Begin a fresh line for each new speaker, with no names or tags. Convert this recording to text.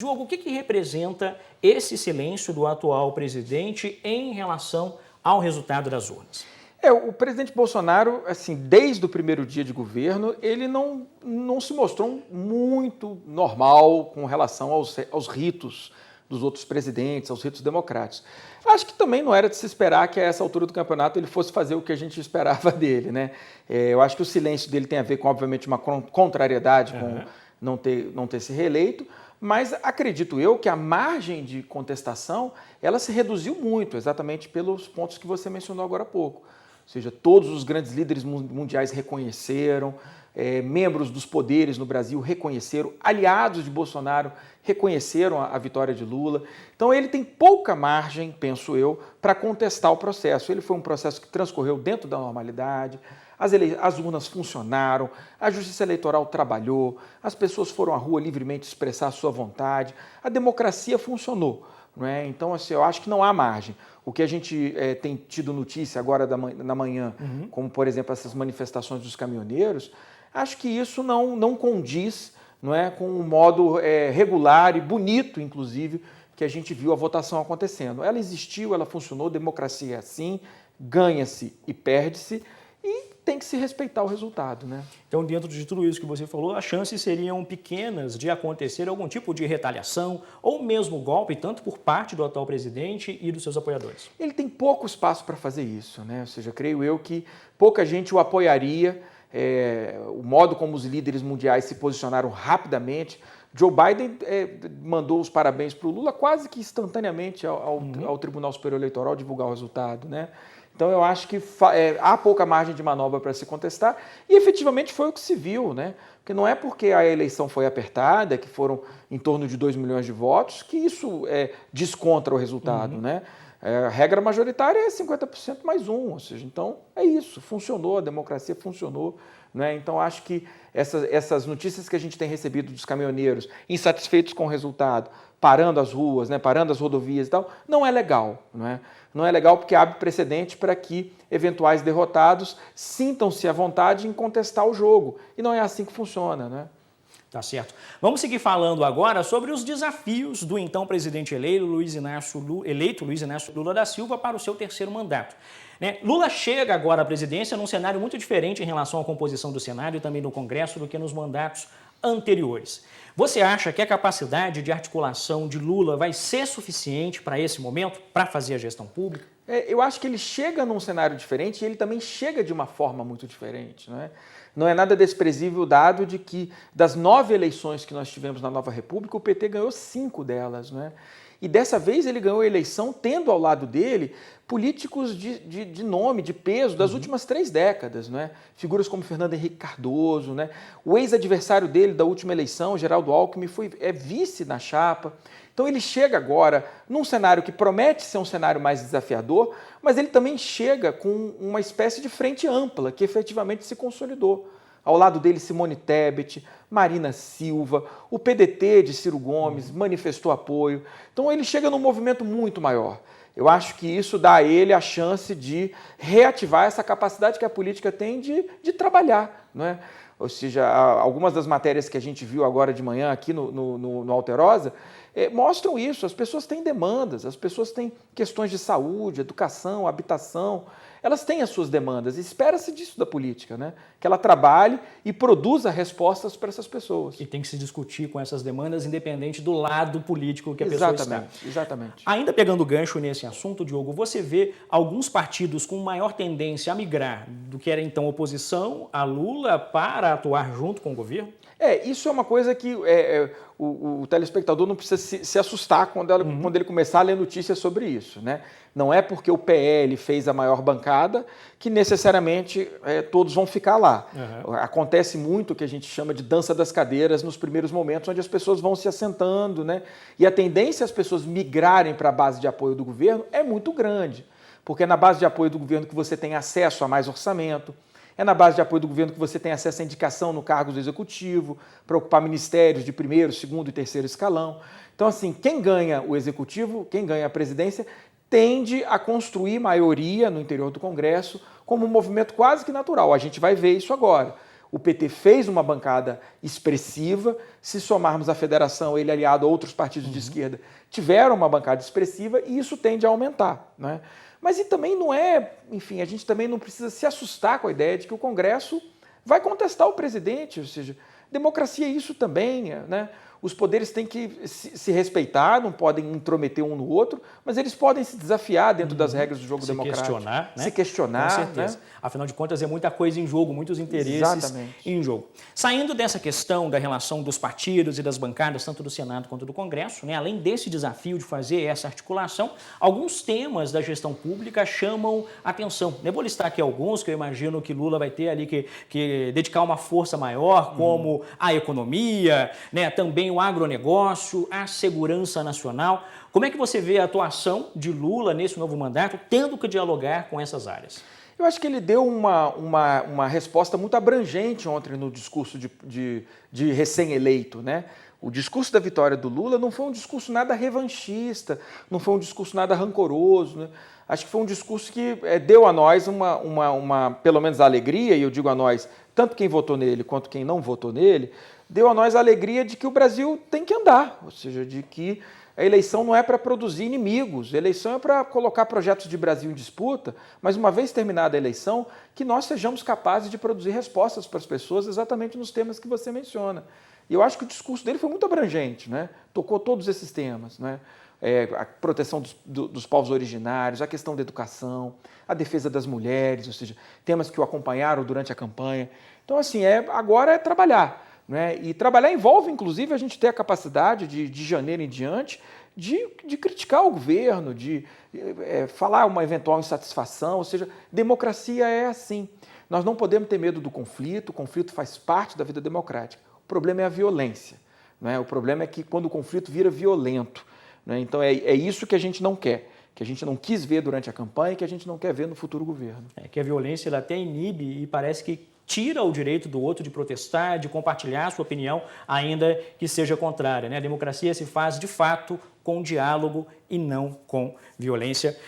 Diogo, o que representa esse silêncio do atual presidente em relação ao resultado das urnas?
O presidente Bolsonaro, assim, desde o primeiro dia de governo, ele não se mostrou muito normal com relação aos ritos dos outros presidentes, aos ritos democráticos. Acho que também não era de se esperar que a essa altura do campeonato ele fosse fazer o que a gente esperava dele, né? Eu acho que o silêncio dele tem a ver com, obviamente, uma contrariedade com não ter se reeleito, mas acredito eu que a margem de contestação ela se reduziu muito, exatamente pelos pontos que você mencionou agora há pouco. Ou seja, todos os grandes líderes mundiais reconheceram, membros dos poderes no Brasil reconheceram, aliados de Bolsonaro reconheceram a vitória de Lula. Então ele tem pouca margem, penso eu, para contestar o processo. Ele foi um processo que transcorreu dentro da normalidade, as urnas funcionaram, a Justiça Eleitoral trabalhou, as pessoas foram à rua livremente expressar a sua vontade, a democracia funcionou. Não é? Então, assim, eu acho que não há margem. O que a gente tem tido notícia agora na manhã, como, por exemplo, essas manifestações dos caminhoneiros, acho que isso não condiz, não é, com o modo regular e bonito, inclusive, que a gente viu a votação acontecendo. Ela existiu, ela funcionou, democracia é assim, ganha-se e perde-se, e tem que se respeitar o resultado, né?
Então, dentro de tudo isso que você falou, as chances seriam pequenas de acontecer algum tipo de retaliação ou mesmo golpe, tanto por parte do atual presidente e dos seus apoiadores.
Ele tem pouco espaço para fazer isso, né? Ou seja, creio eu que pouca gente o apoiaria, o modo como os líderes mundiais se posicionaram rapidamente. Joe Biden mandou os parabéns para o Lula quase que instantaneamente ao Tribunal Superior Eleitoral divulgar o resultado, né? Então eu acho que há pouca margem de manobra para se contestar e efetivamente foi o que se viu, né? Porque não é porque a eleição foi apertada, que foram em torno de 2 milhões de votos, que isso descontra o resultado, né? A regra majoritária é 50% mais um, ou seja, então é isso, funcionou, a democracia funcionou, né? Então acho que essas notícias que a gente tem recebido dos caminhoneiros insatisfeitos com o resultado, parando as ruas, né, parando as rodovias e tal, não é legal, não é? Não é legal porque abre precedente para que eventuais derrotados sintam-se à vontade em contestar o jogo. E não é assim que funciona, né?
Tá certo. Vamos seguir falando agora sobre os desafios do então presidente eleito Luiz Inácio Lula da Silva para o seu terceiro mandato. Lula chega agora à presidência num cenário muito diferente em relação à composição do Senado e também do Congresso do que nos mandatos anteriores. Você acha que a capacidade de articulação de Lula vai ser suficiente para esse momento, para fazer a gestão pública?
Eu acho que ele chega num cenário diferente e ele também chega de uma forma muito diferente, não é? Não é nada desprezível o dado de que das 9 eleições que nós tivemos na Nova República, o PT ganhou 5 delas, não é? E dessa vez ele ganhou a eleição tendo ao lado dele políticos de nome, de peso das últimas 3 décadas, não é? Figuras como Fernando Henrique Cardoso, né? O ex-adversário dele da última eleição, Geraldo Alckmin, é vice na chapa. Então ele chega agora num cenário que promete ser um cenário mais desafiador, mas ele também chega com uma espécie de frente ampla que efetivamente se consolidou. Ao lado dele, Simone Tebet, Marina Silva, o PDT de Ciro Gomes manifestou apoio. Então ele chega num movimento muito maior. Eu acho que isso dá a ele a chance de reativar essa capacidade que a política tem de trabalhar, não é? Ou seja, algumas das matérias que a gente viu agora de manhã aqui no Alterosa mostram isso. As pessoas têm demandas, as pessoas têm questões de saúde, educação, habitação. Elas têm as suas demandas e espera-se disso da política, né? Que ela trabalhe e produza respostas para essas pessoas.
E tem que se discutir com essas demandas independente do lado político que a pessoa está.
Exatamente.
Ainda pegando gancho nesse assunto, Diogo, você vê alguns partidos com maior tendência a migrar do que era então oposição a Lula para atuar junto com o governo?
Isso é uma coisa que o telespectador não precisa se assustar quando ele começar a ler notícias sobre isso, né? Não é porque o PL fez a maior bancada que necessariamente todos vão ficar lá. Acontece muito o que a gente chama de dança das cadeiras nos primeiros momentos, onde as pessoas vão se assentando, né? E a tendência às pessoas migrarem para a base de apoio do governo é muito grande, porque é na base de apoio do governo que você tem acesso a mais orçamento, é na base de apoio do governo que você tem acesso à indicação no cargo do executivo, para ocupar ministérios de primeiro, segundo e terceiro escalão. Então, assim, quem ganha o executivo, quem ganha a presidência, tende a construir maioria no interior do Congresso como um movimento quase que natural. A gente vai ver isso agora. O PT fez uma bancada expressiva, se somarmos a federação, ele aliado a outros partidos de esquerda, tiveram uma bancada expressiva e isso tende a aumentar, né? Mas e também não é, enfim, a gente também não precisa se assustar com a ideia de que o Congresso vai contestar o presidente, ou seja, democracia é isso também, né? Os poderes têm que se respeitar, não podem intrometer um no outro, mas eles podem se desafiar dentro das regras do jogo democrático.
Questionar, né?
Se questionar,
com certeza.
né?
Afinal de contas, é muita coisa em jogo, muitos interesses
Exatamente.
em jogo. Saindo dessa questão da relação dos partidos e das bancadas, tanto do Senado quanto do Congresso, né? Além desse desafio de fazer essa articulação, alguns temas da gestão pública chamam atenção. Eu vou listar aqui alguns que eu imagino que Lula vai ter ali que dedicar uma força maior, como a economia, né? Também o agronegócio, a segurança nacional. Como é que você vê a atuação de Lula nesse novo mandato, tendo que dialogar com essas áreas?
Eu acho que ele deu uma resposta muito abrangente ontem no discurso de recém-eleito, né? O discurso da vitória do Lula não foi um discurso nada revanchista, não foi um discurso nada rancoroso, né? Acho que foi um discurso que deu a nós pelo menos a alegria, e eu digo a nós, tanto quem votou nele quanto quem não votou nele, deu a nós a alegria de que o Brasil tem que andar, ou seja, de que a eleição não é para produzir inimigos, a eleição é para colocar projetos de Brasil em disputa, mas uma vez terminada a eleição, que nós sejamos capazes de produzir respostas para as pessoas exatamente nos temas que você menciona. E eu acho que o discurso dele foi muito abrangente, né? Tocou todos esses temas, né? A proteção dos povos originários, a questão da educação, a defesa das mulheres, ou seja, temas que o acompanharam durante a campanha. Então, assim, agora é trabalhar. Né? E trabalhar envolve, inclusive, a gente ter a capacidade de janeiro em diante de criticar o governo, de falar uma eventual insatisfação, ou seja, democracia é assim. Nós não podemos ter medo do conflito, o conflito faz parte da vida democrática. O problema é a violência. Né? O problema é que quando o conflito vira violento. Né? Então é isso que a gente não quer, que a gente não quis ver durante a campanha e que a gente não quer ver no futuro governo.
Que a violência ela até inibe e parece que tira o direito do outro de protestar, de compartilhar a sua opinião, ainda que seja contrária. Né? A democracia se faz, de fato, com diálogo e não com violência.